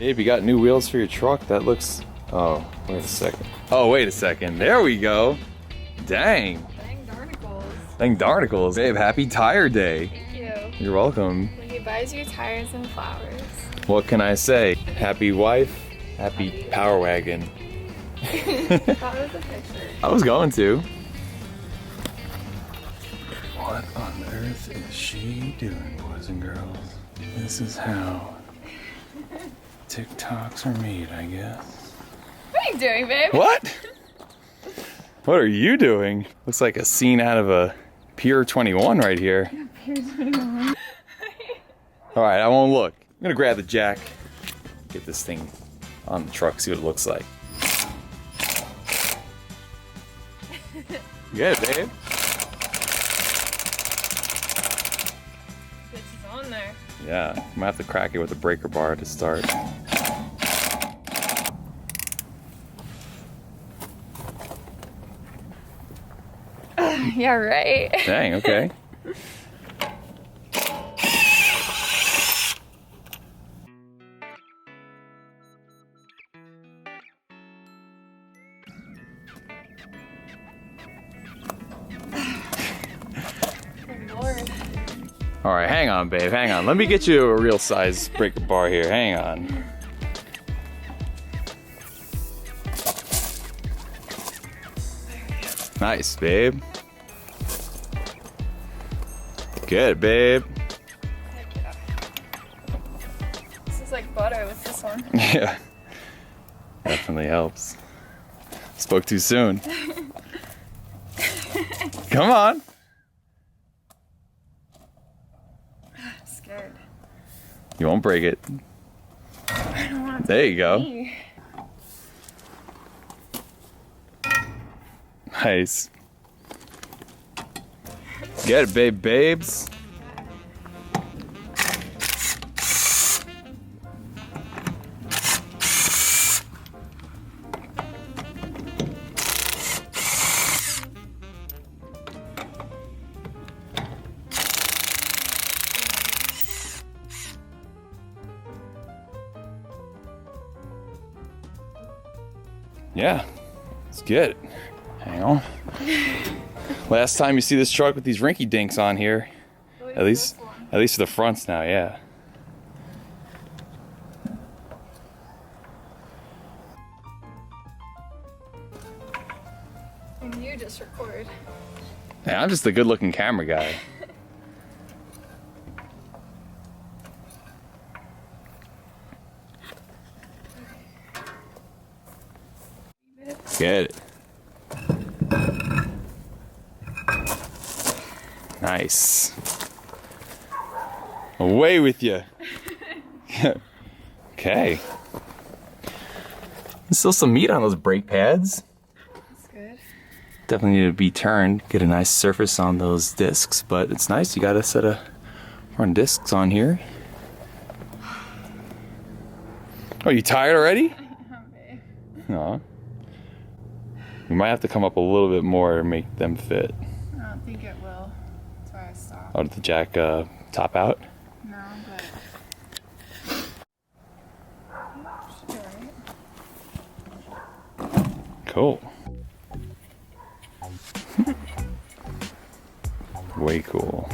Babe, you got new wheels for your truck? That looks... Oh, wait a second. Oh, wait a second. There we go. Dang. Dang darnicles. Dang darnicles. Babe, happy tire day. Thank you. You're welcome. When he buys you tires and flowers. What can I say? Happy wife, happy power wagon. That was a picture. I was going to. What on earth is she doing, boys and girls? This is how TikToks are made, I guess. What are you doing, babe? What? What are you doing? Looks like a scene out of a Pier 21 right here. Pier 21. Alright, I won't look. I'm gonna grab the jack, get this thing on the truck, see what it looks like. Good, babe. Bitch is on there. Yeah, I'm gonna have to crack it with a breaker bar to start. Yeah, right. Dang, okay. Lord. All right, hang on, babe, hang on. Let me get you a real size breaker bar here. Hang on. Nice, babe. Good, babe. Heck yeah. This is like butter with this one. Yeah. Definitely helps. Spoke too soon. Come on. I'm scared. You won't break it. I don't want to. There you go. Me. Nice. Get it, babe, babes. Yeah, let's get it. Hang on. Last time you see this truck with these rinky dinks on here. At least for the fronts now, yeah. And you just record. Yeah, I'm just a good looking camera guy. Get it. Nice. Away with you. Okay. There's still some meat on those brake pads. That's good. Definitely need to be turned, get a nice surface on those discs, but it's nice. You got a set of front discs on here. Oh, you tired already? Okay. No. We might have to come up a little bit more to make them fit. I don't think it will. That's why I stopped. Oh, did the jack top out? No, but. Should be alright. Cool. Way cool.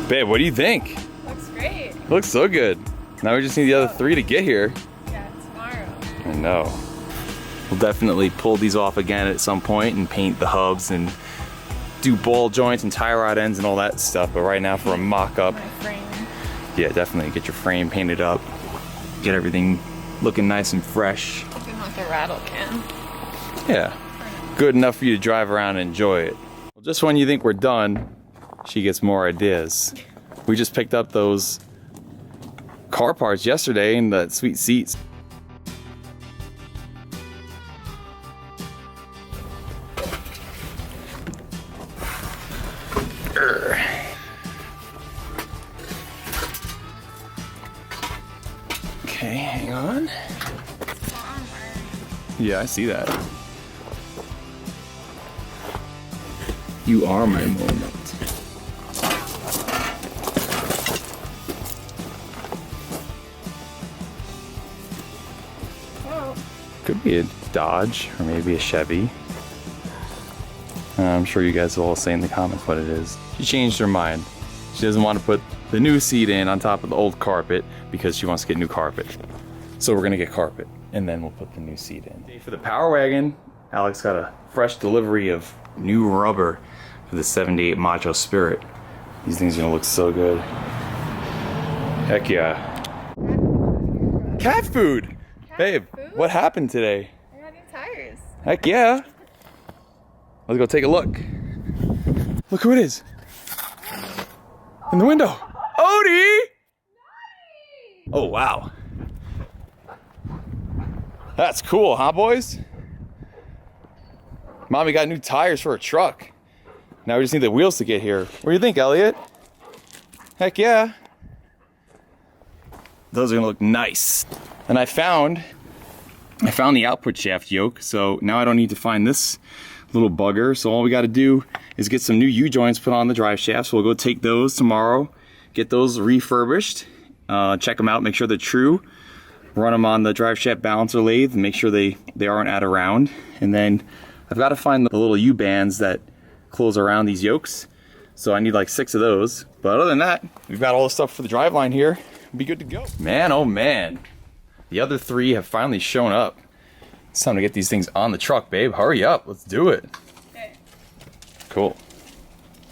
Babe, what do you think? Looks great. Looks so good. Now we just need the other 3 to get here. Yeah, tomorrow. I know. We'll definitely pull these off again at some point and paint the hubs and do ball joints and tie rod ends and all that stuff. But right now for a mock-up, My frame. yeah, definitely get your frame painted up. Get everything looking nice and fresh. Even with a rattle can. Yeah, good enough for you to drive around and enjoy it. Well, just when you think we're done, she gets more ideas. We just picked up those car parts yesterday and the sweet seats. Okay, hang on. Yeah, I see that. You are my moment. Oh. Could be a Dodge or maybe a Chevy. I'm sure you guys will all say in the comments what it is. She changed her mind. She doesn't want to put the new seat in on top of the old carpet because she wants to get new carpet. So we're gonna get carpet and then we'll put the new seat in. For the Power Wagon, Alex got a fresh delivery of new rubber for the 78 Macho Spirit. These things are gonna look so good. Heck yeah. Cat food! Babe, food? what happened today? I got new tires. Heck yeah. Let's go take a look. Look who it is. In the window. Odie! Oh, wow. That's cool, huh, boys? Mommy got new tires for her truck. Now we just need the wheels to get here. What do you think, Elliot? Heck yeah. Those are gonna look nice. And I found the output shaft yoke, so now I don't need to find this little bugger. So all we gotta do is get some new U-joints put on the drive shafts. We'll go take those tomorrow, get those refurbished, check them out, make sure they're true, run them on the drive shaft balancer lathe and make sure they aren't out of round. And then I've got to find the little U-bands that close around these yokes. So I need like 6 of those. But other than that, we've got all the stuff for the driveline here. We'll be good to go. Man, oh man. The other 3 have finally shown up. It's time to get these things on the truck, babe. Hurry up, let's do it. Okay. Cool.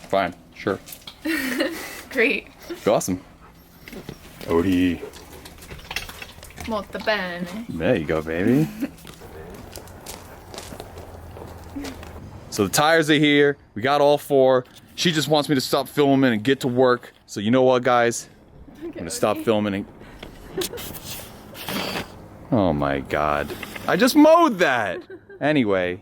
Fine, sure. Great. Awesome. Odie. Molto bene. There you go, baby. So the tires are here. We got all 4. She just wants me to stop filming and get to work. So you know what, guys? I'm gonna stop filming and... Oh my God. I just mowed that! Anyway,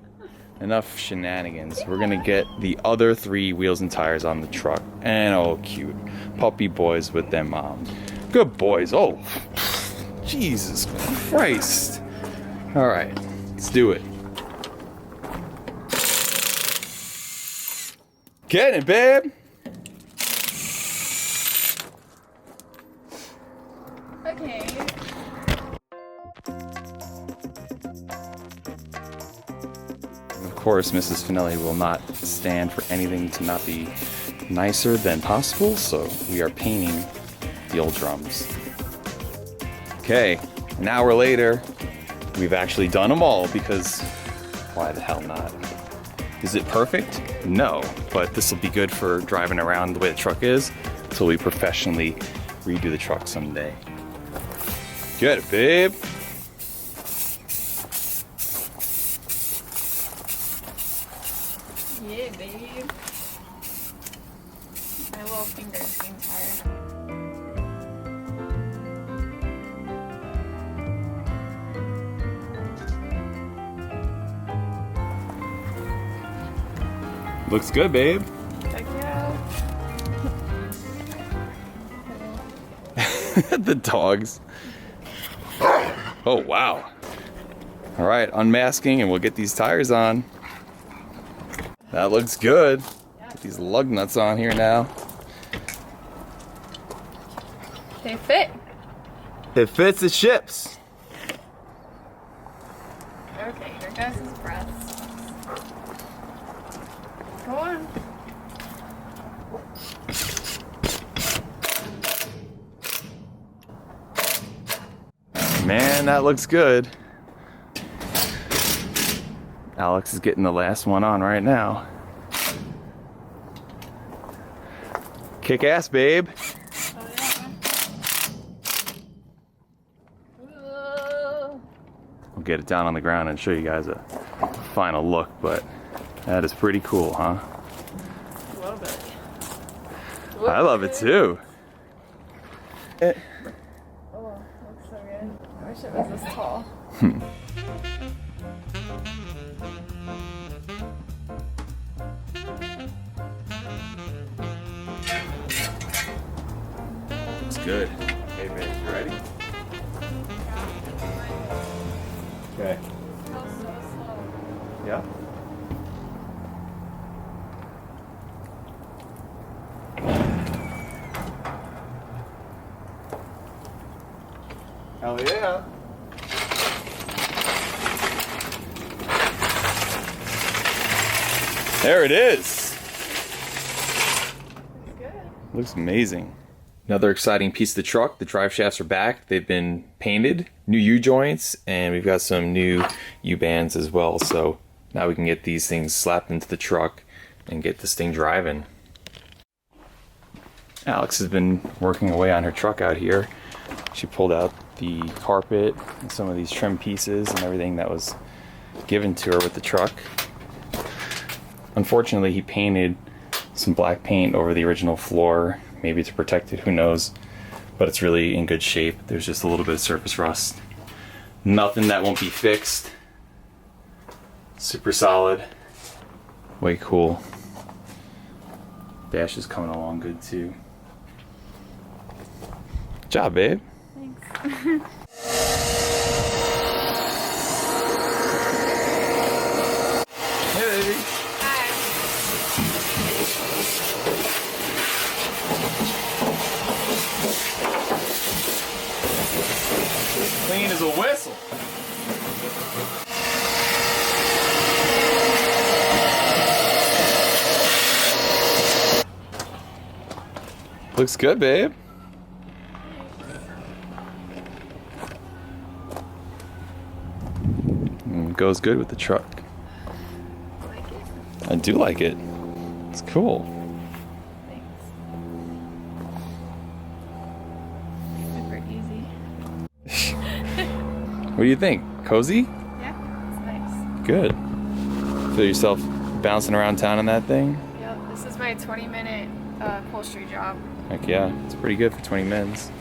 enough shenanigans. We're gonna get the other 3 wheels and tires on the truck. And oh, cute. Puppy boys with their mom. Good boys. Oh, Jesus Christ. All right, let's do it. Get it, babe. Okay. Of course, Mrs. Finelli will not stand for anything to not be nicer than possible, so we are painting the old drums. Okay, an hour later, we've actually done them all because why the hell not? Is it perfect? No, but this will be good for driving around the way the truck is until we professionally redo the truck someday. Get it, babe. Yeah, babe. My little fingers being tired. Looks good, babe. Heck yeah. The dogs. Oh, wow. All right, unmasking and we'll get these tires on. That looks good. Get these lug nuts on here now. They fit. It fits, it ships. Okay, here goes his breath. Go on. Man, that looks good. Alex is getting the last one on right now. Kick ass, babe. Oh, We'll get it down on the ground and show you guys a final look, but that is pretty cool, huh? yeah. Love it. I love it too. Oh, looks so good. I wish it was this tall. Looks good. Hey, babe, you ready? Okay. Smells so slow. Yeah. Hell yeah. There it is. Looks good. Looks amazing. Another exciting piece of the truck. The drive shafts are back. They've been painted, new U-joints, and we've got some new U-bands as well. So now we can get these things slapped into the truck and get this thing driving. Alex has been working away on her truck out here. She pulled out the carpet and some of these trim pieces and everything that was given to her with the truck. Unfortunately, he painted some black paint over the original floor, maybe to protect it, who knows. But it's really in good shape. There's just a little bit of surface rust. Nothing that won't be fixed. Super solid. Way cool. Dash is coming along good too. Good job, babe. Thanks. Hey. Hi. Clean as a whistle. Looks good, babe. Goes good with the truck. I like it. I do like it. It's cool. Thanks. Super easy. What do you think? Cozy? Yeah, it's nice. Good. Feel yourself bouncing around town in that thing? Yep, this is my 20-minute upholstery job. Heck yeah, it's pretty good for 20 minutes.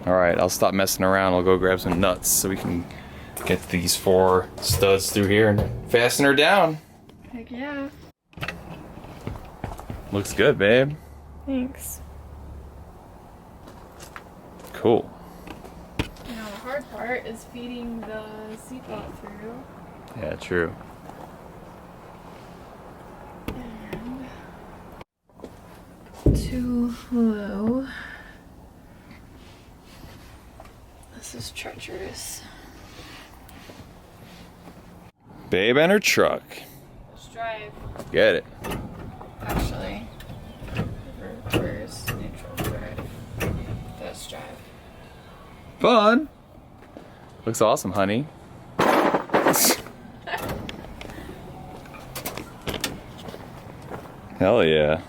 All right, I'll stop messing around. I'll go grab some nuts so we can get these 4 studs through here and fasten her down. Heck yeah. Looks good, babe. Thanks. Cool. You know, the hard part is feeding the seatbelt through. Yeah, true. And too low. This is treacherous. Babe and her truck. Let's drive. Get it. Actually, reverse, neutral, drive. Let's drive. Fun. Looks awesome, honey. Hell yeah.